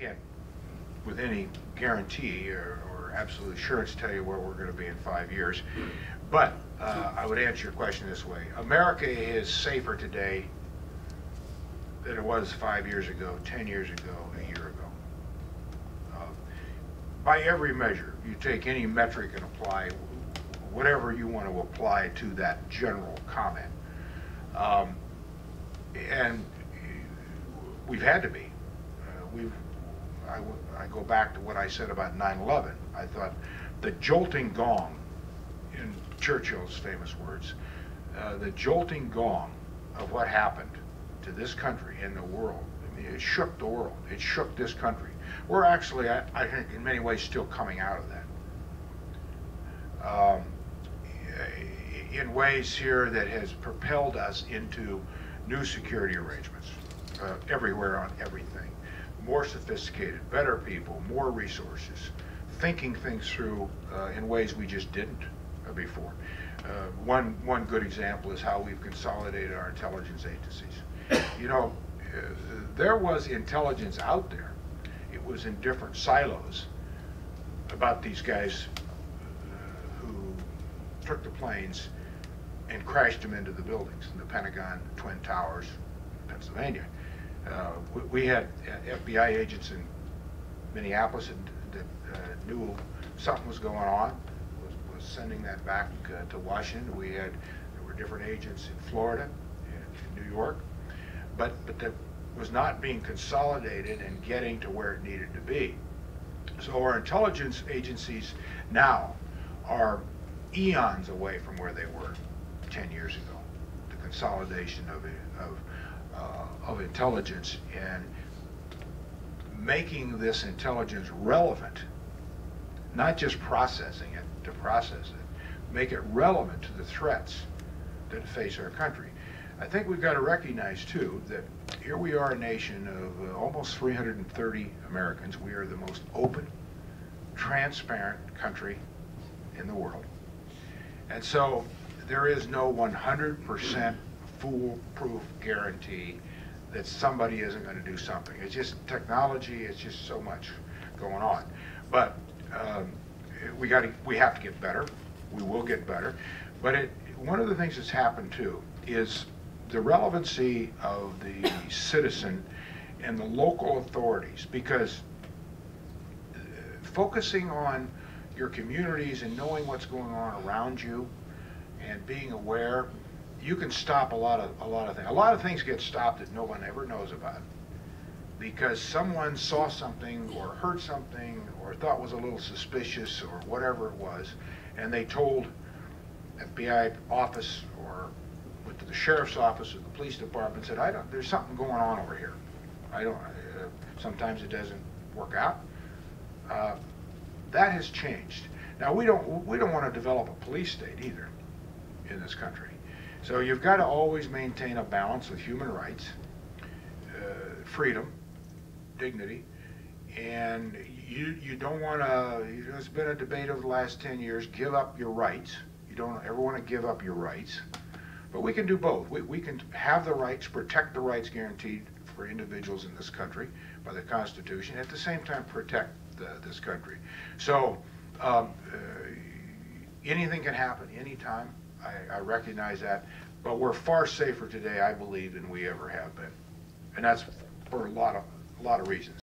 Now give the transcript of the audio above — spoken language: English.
can't, with any guarantee or absolute assurance, tell you where we're going to be in 5 years. But I would answer your question this way. America is safer today than it was 5 years ago, 10 years ago, a year ago. By every measure, you take any metric and apply whatever you want to apply to that general comment. And we've had to be. I go back to what I said about 9/11. I thought the jolting gong, in Churchill's famous words, the jolting gong of what happened to this country and the world. I mean, it shook the world. It shook this country. We're actually, I think, in many ways still coming out of that. In ways here that has propelled us into new security arrangements everywhere on everything. More sophisticated, better people, more resources, thinking things through in ways we just didn't before. One good example is how we've consolidated our intelligence agencies. You know, there was intelligence out there. It was in different silos about these guys who took the planes and crashed them into the buildings in the Pentagon, Twin Towers, Pennsylvania. We had FBI agents in Minneapolis that knew something was going on, was sending that back to Washington. There were different agents in Florida, in New York, but that was not being consolidated and getting to where it needed to be. So our intelligence agencies now are eons away from where they were 10 years ago. The consolidation of intelligence and making this intelligence relevant, not just processing it to process it, make it relevant to the threats that face our country. I think we've got to recognize too that here we are, a nation of almost 330 Americans. We are the most open, transparent country in the world. And so there is no 100% foolproof guarantee that somebody isn't going to do something. It's just technology, it's just so much going on. But we have to get better. We will get better. But one of the things that's happened too is the relevancy of the citizen and the local authorities, because focusing on your communities and knowing what's going on around you and being aware, you can stop a lot of things. A lot of things get stopped that no one ever knows about because someone saw something or heard something or thought was a little suspicious or whatever it was, and they told FBI office or went to the sheriff's office or the police department and said, there's something going on over here. Sometimes it doesn't work out. That has changed. Now we don't want to develop a police state either in this country. So you've got to always maintain a balance with human rights, freedom, dignity, and you don't want to, there's been a debate over the last 10 years, give up your rights. You don't ever want to give up your rights. But we can do both. We can have the rights, protect the rights guaranteed for individuals in this country by the Constitution, at the same time protect this country. So anything can happen anytime. I recognize that, but we're far safer today, I believe, than we ever have been, and that's for a lot of reasons.